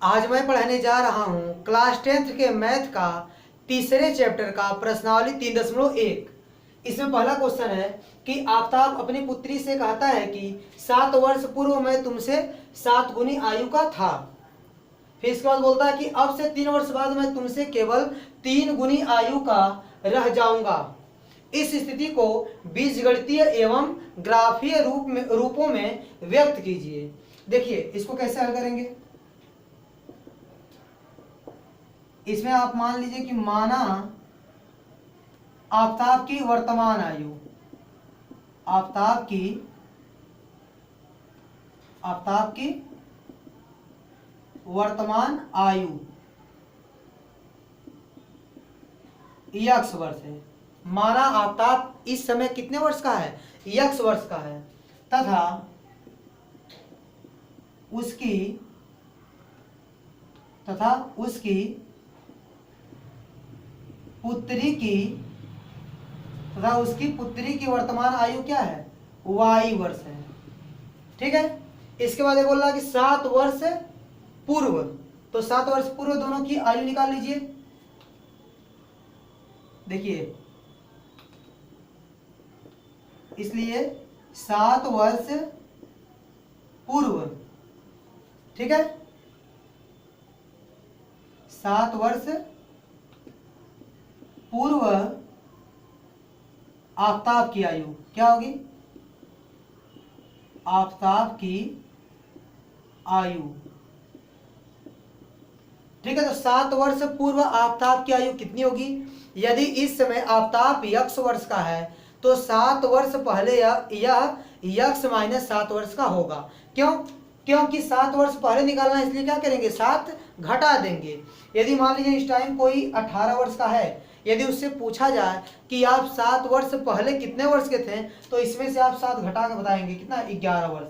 आज मैं पढ़ाने जा रहा हूँ क्लास 10th के मैथ का तीसरे चैप्टर का प्रश्नावली 3.1। इसमें पहला क्वेश्चन है कि आफताब अपनी पुत्री से कहता है कि 7 वर्ष पूर्व मैं तुमसे 7 गुनी आयु का था। फिर इसके बाद बोलता है कि अब से 3 वर्ष बाद मैं तुमसे केवल 3 गुनी आयु का रह जाऊंगा। इस स्थिति को बीजगणितीय एवं ग्राफीय रूपों में व्यक्त कीजिए। देखिए इसको कैसे हल करेंगे। इसमें आप मान लीजिए कि माना आफताब की वर्तमान आयु, आफताब की वर्तमान आयु x वर्ष है। माना आफताब इस समय कितने वर्ष का है, x वर्ष का है, तथा उसकी पुत्री की वर्तमान आयु क्या है, y वर्ष है। ठीक है। इसके बाद ये बोल रहा कि 7 वर्ष पूर्व, तो 7 वर्ष पूर्व दोनों की आयु निकाल लीजिए। देखिए इसलिए 7 वर्ष पूर्व, ठीक है, 7 वर्ष पूर्व आफताब की आयु क्या होगी, आफताब की आयु। ठीक है। तो 7 वर्ष पूर्व आफताब की आयु कितनी होगी। यदि इस समय आफताब x वर्ष का है तो 7 वर्ष पहले यह x माइनस 7 वर्ष का होगा। क्यों? क्योंकि 7 वर्ष पहले निकालना है, इसलिए क्या करेंगे, 7 घटा देंगे। यदि मान लीजिए इस टाइम कोई 18 वर्ष का है, यदि उससे पूछा जाए कि आप 7 वर्ष पहले कितने वर्ष के थे, तो इसमें से आप 7 घटा के बताएंगे कितना, 11 वर्ष।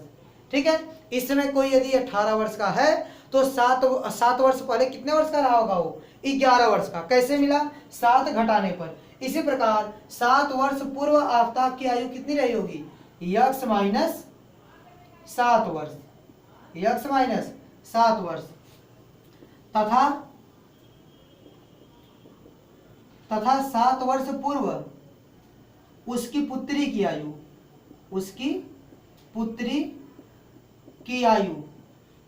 ठीक है। इस समय कोई यदि 18 वर्ष का है तो 7 वर्ष पहले कितने वर्ष का रहा होगा, वो 11 वर्ष का। कैसे मिला, 7 घटाने पर। इसी प्रकार 7 वर्ष पूर्व आफताब की आयु कितनी रही होगी, x माइनस 7 वर्ष, x माइनस 7 वर्ष, तथा 7 वर्ष पूर्व उसकी पुत्री की आयु, उसकी पुत्री की आयु।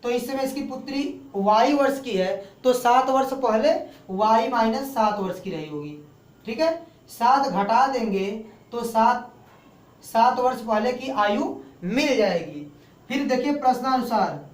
तो इस समय इसकी पुत्री y वर्ष की है, तो 7 वर्ष पहले y माइनस 7 वर्ष की रही होगी। ठीक है। 7 घटा देंगे तो 7 वर्ष पहले की आयु मिल जाएगी। फिर देखिए प्रश्नानुसार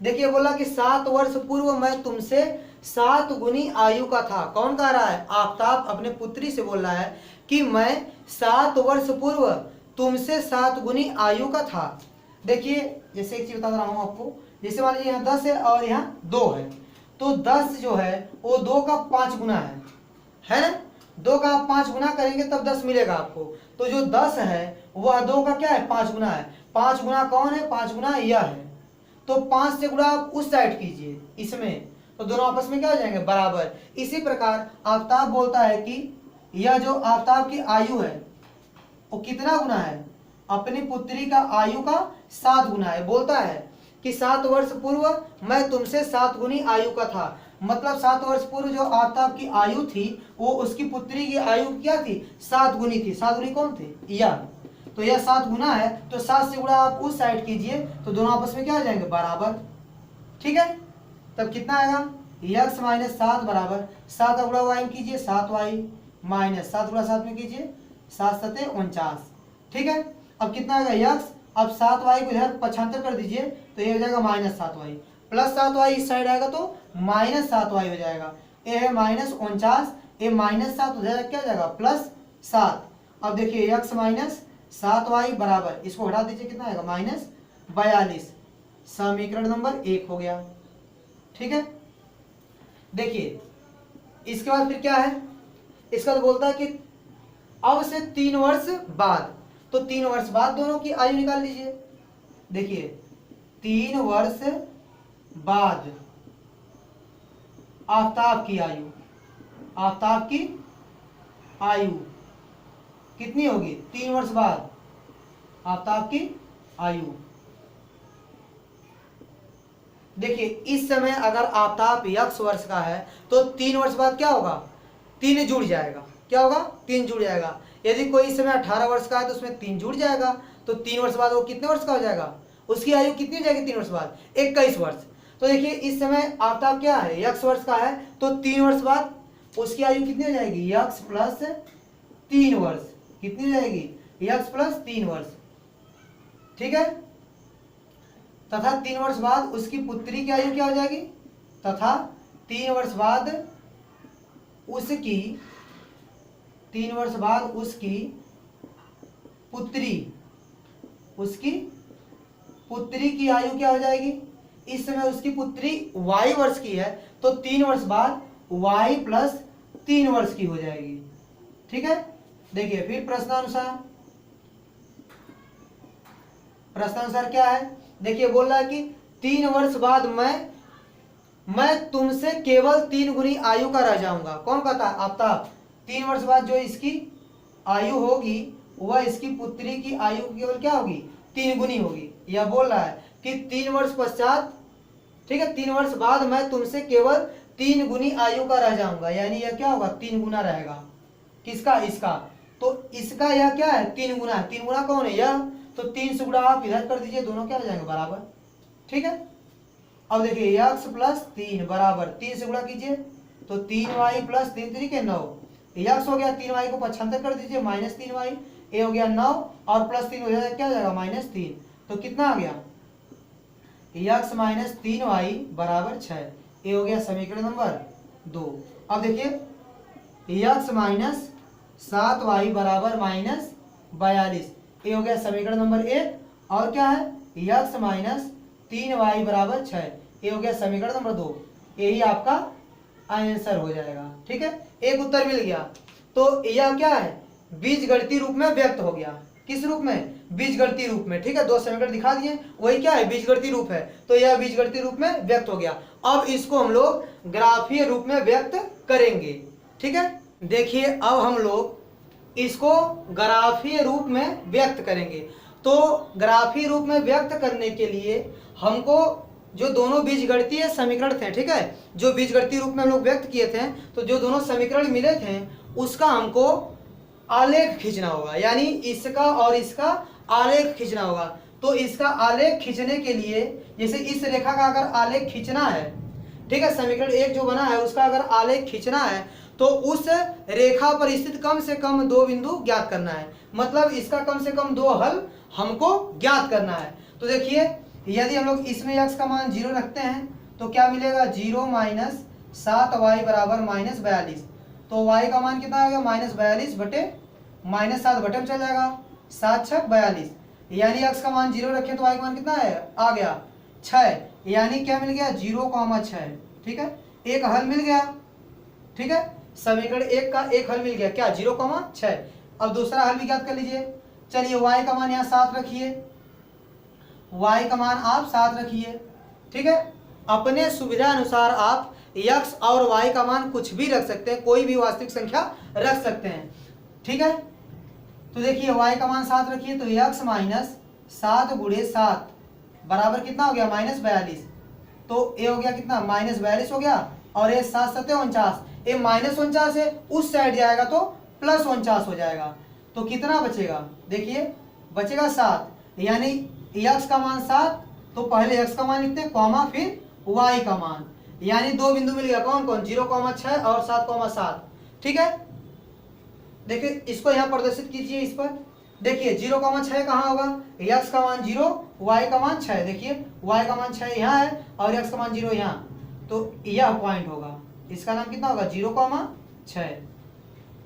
देखिए बोला कि 7 वर्ष पूर्व मैं तुमसे 7 गुनी आयु का था। कौन कह रहा है, आफताब अपने पुत्री से बोल रहा है कि मैं 7 वर्ष पूर्व तुमसे 7 गुनी आयु का था। देखिए जैसे एक चीज बता रहा हूं आपको, जैसे मान लीजिए यहाँ 10 है और यहाँ 2 है, तो 10 जो है वो 2 का 5 गुना है ना। 2 का आप 5 गुना करेंगे तब 10 मिलेगा आपको। तो जो 10 है वह 2 का क्या है, 5 गुना है। 5 गुना कौन है, 5 गुना यह है। तो 5 से गुणा आप उस साइड कीजिए इसमें, तो दोनों आपस में क्या हो जाएंगे, बराबर। इसी प्रकार आफताब बोलता है कि यह जो आफताब की आयु है वो कितना गुना है, अपनी पुत्री का आयु का 7 गुना है। बोलता है कि 7 वर्ष पूर्व मैं तुमसे 7 गुनी आयु का था। मतलब 7 वर्ष पूर्व जो आफताब की आयु थी वो उसकी पुत्री की आयु क्या थी, 7 गुनी थी। 7 गुनी कौन थे, यह। तो यह 7 गुना है, तो 7 से गुणा आप उस साइड कीजिए तो दोनों आपस में क्या हो जाएंगे, बराबर। ठीक है। तब कितना आएगा, x माइनस 7 बराबर 7 का गुणा y कीजिए 7y माइनस 7 गुणा 7 में कीजिए 7 सते 49। ठीक है। अब कितना आएगा x, अब 7y को इधर 75 कर दीजिए तो ये हो जाएगा माइनस 7y, प्लस 7y इस साइड आएगा तो माइनस 7y हो जाएगा। ये है माइनस 49, ये माइनस 7 हो जाएगा, क्या हो जाएगा, प्लस 7। अब देखिए x माइनस 7y बराबर, इसको हटा दीजिए कितना आएगा, माइनस 42। समीकरण नंबर 1 हो गया। ठीक है। देखिए इसके बाद फिर क्या है, इसका तो बोलता है कि अब से 3 वर्ष बाद, तो 3 वर्ष बाद दोनों की आयु निकाल लीजिए। देखिए 3 वर्ष बाद आफताब की आयु, आफताब की आयु कितनी होगी, 3 वर्ष बाद आफताब की आयु देखिए इस समय अगर आफताब x वर्ष का है तो 3 वर्ष बाद क्या होगा, 3 जुड़ जाएगा। क्या होगा, 3 जुड़ जाएगा। यदि कोई इस समय 18 वर्ष का है तो उसमें 3 जुड़ जाएगा, तो 3 वर्ष बाद वो कितने वर्ष का हो जाएगा, उसकी आयु कितनी हो जाएगी 3 वर्ष बाद, 21 वर्ष। तो देखिए इस समय आफताब क्या है, x वर्ष का है, तो 3 वर्ष बाद उसकी आयु कितनी हो जाएगी, x प्लस 3 वर्ष। कितनी हो जाएगी, x प्लस 3 वर्ष। ठीक है, तथा 3 वर्ष बाद उसकी पुत्री की आयु क्या हो जाएगी, तथा 3 वर्ष बाद उसकी 3 वर्ष बाद उसकी पुत्री की आयु क्या हो जाएगी। इस समय उसकी पुत्री y वर्ष की है, तो 3 वर्ष बाद y प्लस 3 वर्ष की हो जाएगी। ठीक है, देखिए फिर प्रश्नानुसार क्या है, देखिए बोल रहा है कि 3 वर्ष बाद मैं तुमसे केवल 3 गुनी आयु का रह जाऊंगा। कौन कहता है, आफताब। 3 वर्ष बाद जो इसकी आयु होगी वह इसकी पुत्री की आयु केवल क्या होगी, 3 गुनी होगी। यह बोल रहा है कि 3 वर्ष पश्चात, ठीक है, 3 वर्ष बाद मैं तुमसे केवल 3 गुनी आयु का रह जाऊंगा, यानी यह क्या होगा, 3 गुना रहेगा। किसका, इसका। तो इसका यह क्या है, 3 गुना है। 3 गुना कौन है, यह। तो 3 से गुणा आप इधर कर दीजिए, दोनों क्या हो जाएंगे, बराबर। ठीक है, अब देखिए x प्लस 3 बराबर 3 से गुणा कीजिए तो 3y प्लस 3 3 के 9, x हो गया 3y को 75 कर दीजिए माइनस 3y, ए हो गया 9 और प्लस 3 हो जाएगा, क्या हो जाएगा, -3। तो कितना आ गया, x माइनस 3y बराबर 6। ये हो गया समीकरण नंबर 2। अब देखिए x माइनस 7y बराबर -42, ये हो गया समीकरण नंबर 1। और क्या है, x माइनस 3y बराबर 6, ये हो गया समीकरण नंबर 2। यही आपका आंसर हो जाएगा। ठीक है, एक उत्तर मिल गया। तो यह क्या है, बीजगणितीय रूप में व्यक्त हो गया। किस रूप में, बीजगणितीय रूप में। ठीक है, 2 समीकरण दिखा दिए, वही क्या है, बीजगणितीय रूप है। तो यह बीजगणितीय रूप में व्यक्त हो गया। अब इसको हम लोग ग्राफीय रूप में व्यक्त करेंगे। ठीक है, देखिए अब हम लोग इसको ग्राफीय रूप में व्यक्त करेंगे। तो ग्राफीय रूप में व्यक्त करने के लिए हमको जो दोनों बीजगणितीय समीकरण थे, ठीक है, जो बीजगणितीय रूप में हम लोग व्यक्त किए थे, तो जो दोनों समीकरण मिले थे उसका हमको आलेख खींचना होगा, यानी इसका और इसका आलेख खींचना होगा। तो इसका आलेख खींचने के लिए, जैसे इस रेखा का अगर आलेख खींचना है, ठीक है, समीकरण 1 जो बना है उसका अगर आलेख खींचना है तो उस रेखा पर स्थित कम से कम 2 बिंदु ज्ञात करना है। मतलब इसका कम से कम 2 हल हमको ज्ञात करना है। तो देखिए यदि हम लोग इसमें x का मान 0 रखते हैं तो क्या मिलेगा, 0 माइनस 7y बराबर -42। तो y का मान कितना आएगा, -42 बटे -7 बटे में चल जाएगा, 7 6 42। यानी x का मान 0 रखें तो y का मान कितना है, आ गया 6। यानी क्या मिल गया, 0,6। ठीक है, एक हल मिल गया। ठीक है, समीकरण 1 का एक हल मिल गया, क्या, 0,6। अब दूसरा हल भी ज्ञात कर लीजिए। चलिए y का मान यहाँ 7 रखिए, y का मान आप 7 रखिए। ठीक है, अपने सुविधा अनुसार आप x और y का मान कुछ भी रख सकते हैं, कोई भी वास्तविक संख्या रख सकते हैं। ठीक है, तो देखिए y का मान 7 रखिए तो x माइनस 7 गुणे 7 बराबर कितना हो गया, -42। तो ये हो गया कितना, -42 हो गया, और ये 7 7 49, ये -49 है, उस साइड जाएगा तो +49 हो जाएगा। तो कितना बचेगा, देखिए बचेगा 7। यानी x का मान 7, तो पहले x का मान लिखते हैं, कॉमा फिर y का मान, यानी 2 बिंदु मिल गया, कौन कौन, 0,6 और 7,7। ठीक है, देखिए इसको यहाँ प्रदर्शित कीजिए। इस पर देखिए 0,6 कहाँ होगा, x का मान 0, y का मान 6। देखिए y का मान 6 यहाँ है और x का मान 0 यहाँ, तो यह पॉइंट होगा, इसका नाम कितना होगा, 0,6।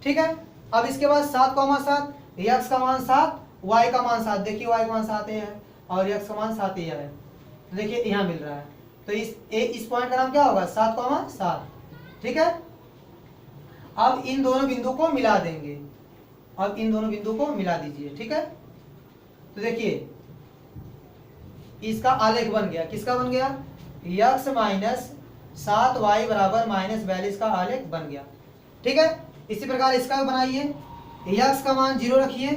ठीक है, अब इसके बाद 7,7, x का मान 7, y का मान 7। देखिए y का मान 7 है और x का मान 7 है, तो देखिए यहाँ मिल रहा है। तो इस पॉइंट का नाम क्या होगा, 7,7। ठीक है, अब इन दोनों बिंदु को मिला देंगे, अब इन दोनों बिंदु को मिला दीजिए। ठीक है, तो देखिए इसका आलेख बन गया, किसका बन गया, x माइनस 7y बराबर -42 का आलेख बन गया। ठीक है, इसी प्रकार इसका भी बनाइए। x का मान 0 रखिए,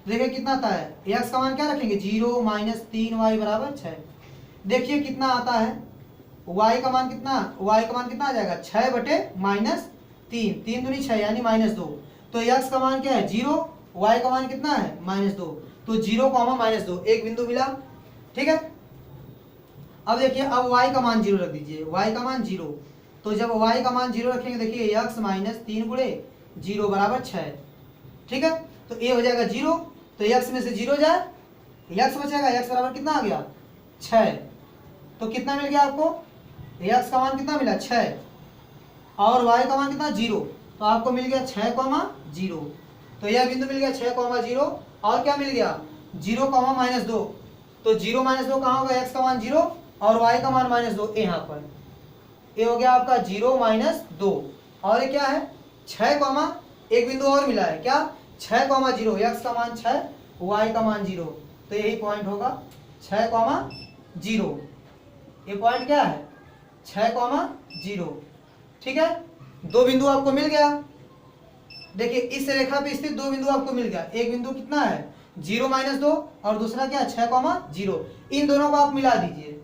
देखिए कितना आता है, x का मान क्या रखेंगे, 0 माइनस 3y बराबर 6। देखिए कितना आता है, y का मान कितना, y का मान कितना आ जाएगा 6 बटे -3, 3 दूनी 6 यानी -2। तो x का मान क्या है 0, y का मान कितना है -2, तो 0, -2 एक बिंदु मिला। ठीक है, अब देखिए अब y का मान 0 रख दीजिए, y का मान 0। तो जब y का मान 0 रखेंगे देखिए x -3 गुणे 0 बराबर 6। ठीक है, तो a हो जाएगा 0, तो x में से 0 जाए, x बचेगा, x बराबर कितना आ गया 6। तो कितना मिल गया आपको, x का मान कितना मिला 6 और y का मान कितना 0, तो आपको मिल गया 6,0। तो यह बिंदु मिल गया 6,0 और क्या मिल गया 0, -2। तो 0 -2 कहाँ होगा, x का मान 0 और y का मान -2 यहाँ पर। ये हो गया आपका 0 -2 और ये क्या है 6, एक बिंदु और मिला है क्या 6,0, x का मान 6 y का मान 0, तो यही पॉइंट होगा 6,0। ये पॉइंट क्या है 6,0। ठीक है, दो बिंदु आपको मिल गया। देखिए इस रेखा पे स्थित दो बिंदु आपको मिल गया, एक बिंदु कितना है 0 -2 और दूसरा क्या 6,0। इन दोनों को आप मिला दीजिए।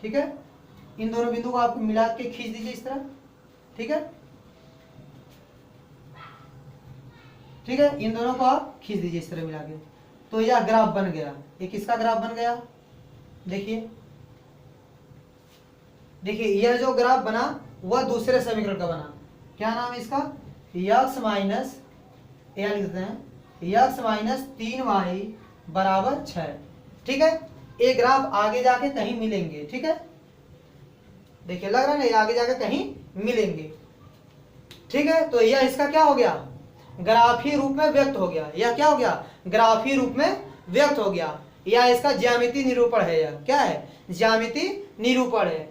ठीक है, इन दोनों बिंदु को आप मिला के खींच दीजिए इस तरह। ठीक है, ठीक है, इन दोनों को आप खींच दीजिए इस तरह मिला के, तो यह ग्राफ बन गया। एक इसका ग्राफ बन गया, देखिए देखिए यह जो ग्राफ बना वह दूसरे समीकरण का बना। क्या नाम है इसका, x माइनस यह लिखते हैं x -3y बराबर 6। ठीक है, ये ग्राफ आगे जाके कहीं मिलेंगे। ठीक है, देखिए लग रहा है ना ये आगे जाके कहीं मिलेंगे। ठीक है, तो यह इसका क्या हो गया ग्राफीय रूप में व्यक्त हो गया। यह क्या हो गया ग्राफीय रूप में व्यक्त हो गया, या इसका ज्यामितीय निरूपण है। यह क्या है ज्यामितीय निरूपण है,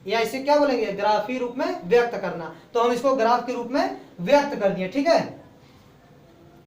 या इसे क्या बोलेंगे ग्राफीय रूप में व्यक्त करना। तो हम इसको ग्राफ के रूप में व्यक्त कर दिए। ठीक है,